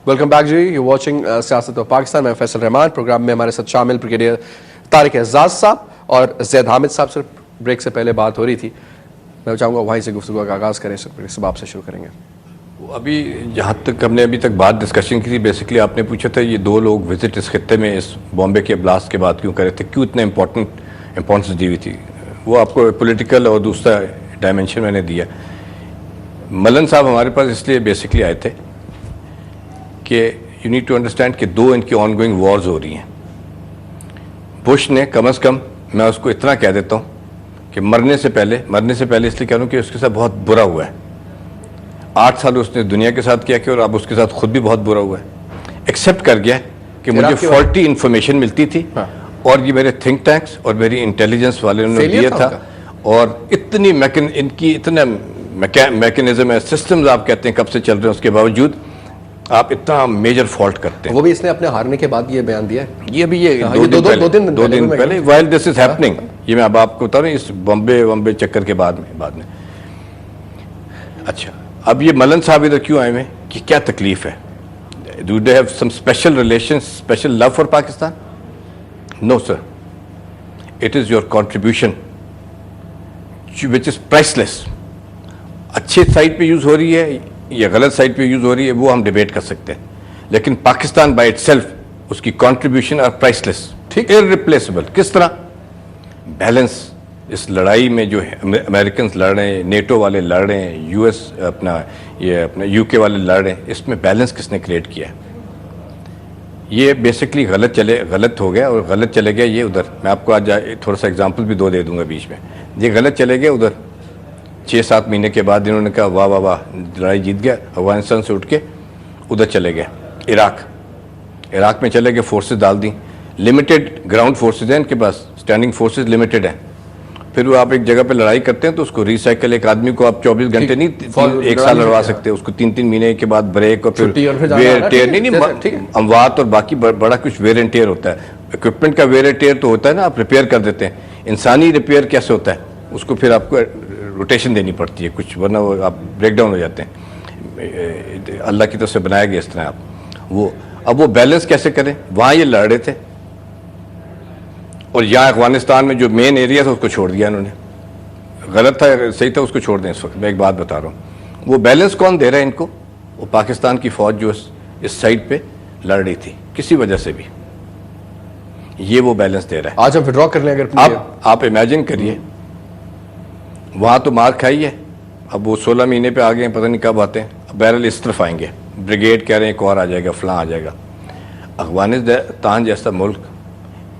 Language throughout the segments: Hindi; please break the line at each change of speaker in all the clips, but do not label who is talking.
वेलकम बैक जी, यू वाचिंग सियासत व पाकिस्तान। मैं फैसल रहमान। प्रोग्राम में हमारे साथ शामिल ब्रिगेडियर तारिक एजाज साहब और जैद हामिद साहब। से ब्रेक से पहले बात हो रही थी, मैं चाहूँगा वहीं से गुफ्तगू का आगाज़ करें। सब आपसे शुरू करेंगे।
अभी जहाँ तक हमने अभी तक बात डिस्कशन की थी, बेसिकली आपने पूछा था ये दो लोग विजिट इस खत्ते में इस बॉम्बे के ब्लास्ट के बाद क्यों करे थे, क्यों इतना इम्पोर्टेंस दी हुई थी। वो आपको पॉलिटिकल और दूसरा डायमेंशन मैंने दिया। मलन साहब हमारे पास इसलिए बेसिकली आए थे कि यू नीड टू अंडरस्टैंड कि दो इनकी ऑन गोइंग वॉर्स हो रही हैं। बुश ने कम से कम, मैं उसको इतना कह देता हूँ कि मरने से पहले इसलिए कह रहा हूँ कि उसके साथ बहुत बुरा हुआ है। 8 साल उसने दुनिया के साथ किया कि, और अब उसके साथ खुद भी बहुत बुरा हुआ है। एक्सेप्ट कर गया कि मुझे फॉल्टी इन्फॉर्मेशन मिलती थी। हाँ। और ये मेरे थिंक टैंक्स और मेरी इंटेलिजेंस वाले ने दिया था। और इतनी इनकी इतना मैकेनिज्म है, सिस्टम्स आप कहते हैं कब से चल रहे हैं, उसके बावजूद आप इतना मेजर फॉल्ट करते हैं।
वो भी इसने अपने हारने के बाद ये बयान दिया है।
ये भी ये दो दिन पहले वाइल दिस इज हैपनिंग, ये मैं अब आपको बता रहा हूँ इस बॉम्बे चक्कर के बाद में। अच्छा, अब ये मलन साहब इधर क्यों आए हैं कि क्या तकलीफ है? Do they have some special relations, special love for Pakistan? No sir, it is your contribution which is priceless. अच्छे साइड पे यूज हो रही है या गलत साइड पे यूज हो रही है वो हम डिबेट कर सकते हैं, लेकिन पाकिस्तान बाय इटसेल्फ उसकी कंट्रीब्यूशन आर प्राइसलेस, ठीक, इररिप्लेसेबल। किस तरह? बैलेंस। इस लड़ाई में जो अमेरिकन लड़ रहे हैं, नेटो वाले लड़ रहे हैं, यूएस अपना यूके वाले लड़ रहे हैं, इसमें बैलेंस किसने क्रिएट किया है? ये बेसिकली गलत हो गया और गलत चले गया ये उधर। मैं आपको आज थोड़ा सा एग्जांपल भी दे दूंगा बीच में। ये गलत चले गए उधर। 6-7 महीने के बाद इन्होंने कहा वाह वाह वाह, लड़ाई जीत गया, अफगानिस्तान से उठ के उधर चले गए इराक में चले गए, फोर्सेस डाल दी। लिमिटेड ग्राउंड फोर्सेज हैं इनके पास, स्टैंडिंग फोर्सेज लिमिटेड हैं। फिर वो आप एक जगह पे लड़ाई करते हैं तो उसको रिसाइकल, एक आदमी को आप 24 घंटे नहीं, एक साल लड़वा सकते, उसको 3-3 महीने के बाद ब्रेक और फिर वेयर टेयर नहीं, अमवात और बाकी बड़ा कुछ वेयर एंड टेयर होता है। इक्विपमेंट का वेयर एंड टेयर तो होता है ना, आप रिपेयर कर देते हैं। इंसानी रिपेयर कैसे होता है? उसको फिर आपको रोटेशन देनी पड़ती है कुछ, वरना वो आप ब्रेक डाउन हो जाते हैं। अल्लाह की तरफ से बनाया गया इस तरह आप वो। अब वो बैलेंस कैसे करें? वहाँ ये लड़ रहे थे और यहाँ अफगानिस्तान में जो मेन एरिया था उसको छोड़ दिया इन्होंने। गलत था, सही था, उसको छोड़ दें। इस वक्त मैं एक बात बता रहा हूँ, वो बैलेंस कौन दे रहा है इनको? वो पाकिस्तान की फौज जो इस साइड पे लड़ रही थी किसी वजह से भी, ये वो बैलेंस दे रहा है।
आज हम विड्रॉ कर लें अगर
आप इमेजिन करिए, वहाँ तो मार खाई है। अब वो 16 महीने पे आ गए हैं, पता नहीं कब आते हैं। बैरल इस तरफ आएंगे, ब्रिगेड कह रहे हैं एक और आ जाएगा, फलां आ जाएगा। अफगानिस्तान जैसा मुल्क,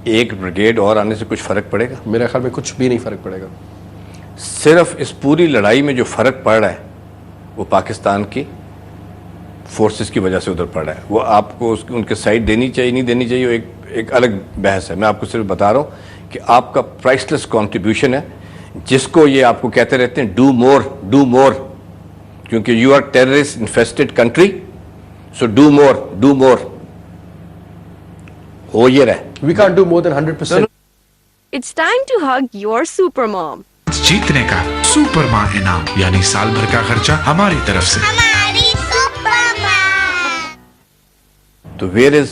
एक ब्रिगेड और आने से कुछ फ़र्क पड़ेगा?
मेरे ख्याल में कुछ भी नहीं फ़र्क पड़ेगा।
सिर्फ इस पूरी लड़ाई में जो फ़र्क पड़ रहा है वो पाकिस्तान की फोर्सेस की वजह से उधर पड़ रहा है। वो आपको उनके साइड देनी चाहिए नहीं देनी चाहिए, एक अलग बहस है। मैं आपको सिर्फ बता रहा हूँ कि आपका प्राइसलेस कॉन्ट्रीब्यूशन है, जिसको ये आपको कहते रहते हैं डू मोर, क्योंकि you are terrorist infested country, so do more. हो ये रहे।
We can't do more than 100%.
It's time to hug your super mom.
जीतने का सुपर माँ इनाम, यानी साल भर का खर्चा हमारी तरफ से।
हमारी सुपर माँ।
तो where is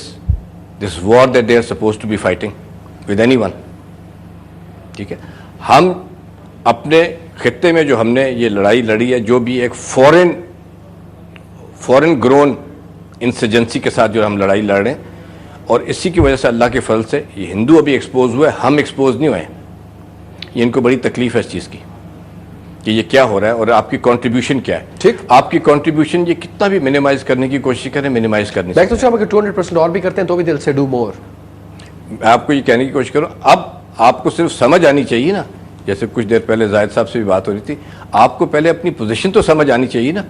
this war that they are supposed to be fighting with anyone? ठीक है, हम अपने खित्ते में जो हमने ये लड़ाई लड़ी है, जो भी एक फॉरेन ग्रोन इंसर्जेंसी के साथ जो हम लड़ाई लड़ रहे हैं, और इसी की वजह से अल्लाह के फल से ये हिंदू अभी एक्सपोज हुए, हम एक्सपोज नहीं हुए। ये इनको बड़ी तकलीफ है इस चीज़ की कि ये क्या हो रहा है और आपकी कंट्रीब्यूशन क्या है। ठीक, आपकी कंट्रीब्यूशन ये कितना भी मिनिमाइज करने की कोशिश करें, मिनिमाइज करने से।
मैं तो चाहूँ अगर 200% और भी करते हैं तो भी दिल से डू मोर।
मैं आपको ये कहने की कोशिश करूँ, अब आपको सिर्फ समझ आनी चाहिए ना, जैसे कुछ देर पहले जाहिद साहब से भी बात हो रही थी, आपको पहले अपनी पोजीशन तो समझ आनी चाहिए ना,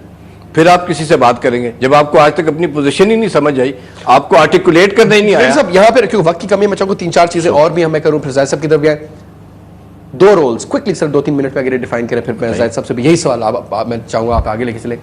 फिर आप किसी से बात करेंगे। जब आपको आज तक अपनी पोजीशन ही नहीं समझ आई, आपको आर्टिकुलेट करना ही नहीं आया।
सब यहाँ पे क्योंकि वक्त की कमी है, मैं चाहूँगा 3-4 चीजें और भी हमें करूँ, फिर जाहिद साहब की तरफ भी आए। 2 रोल्स क्विकली सर 2-3 मिनट में अगर डिफाइन करें, फिर मैं जाहिद साहब से भी यही सवाल मैं चाहूँगा आप आगे लेके चले।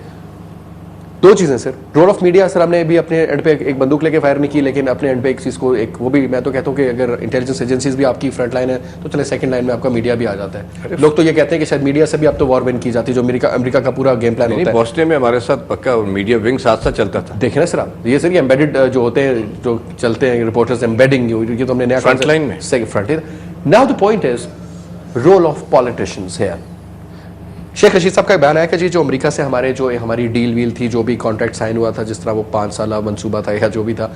दो चीजें sir, role of media sir, हमने भी अपने एंड पे एक बंदूक लेके फायर नहीं की, लेकिन अपने एंड पे एक चीज को एक वो भी मैं तो कहता हूँ कि अगर इंटेलिजेंस एजेंसीज भी आपकी फ्रंट लाइन है तो चले सेकंड लाइन में आपका मीडिया भी आ जाता है। लोग तो ये कहते हैं कि शायद मीडिया से भी आप तो वॉर विन की जाती है, जो अमेरिका का पूरा गेम प्लान होता है।
बोस्टन में हमारे साथ पक्का मीडिया विंग साथ साथ चलता था।
देखें ना सर आप, ये सर ये एम्बेडेड जो होते हैं, जो चलते हैं रिपोर्टर्स एम्बेडिंग, ये तो हमने नया
फ्रंट लाइन में
front. Now the point is role of politicians here. Sheikh Rashid साहब का बयान है कि जी जो अमेरिका से हमारी डील वील थी, जो भी कॉन्ट्रैक्ट साइन हुआ था, जिस तरह वो 5 साल मंसूबा था या जो भी था,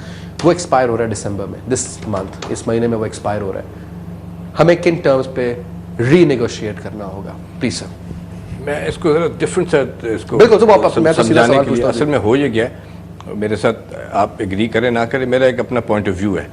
वो एक्सपायर हो रहा है दिसंबर में, दिस मंथ, इस महीने में वो एक्सपायर हो रहा है। हमें किन टर्म्स पे रीनेगोशिएट करना होगा, प्लीज सर?
मैं इसको जरा डिफरेंट से इसको
बिल्कुल, तो आप मैं तो सीधा
समझाने
सवाल
के लिए,
पूछता हूं।
असल में हो ये गया है, मेरे साथ आप एग्री करें ना करें, मेरा एक अपना पॉइंट ऑफ व्यू है।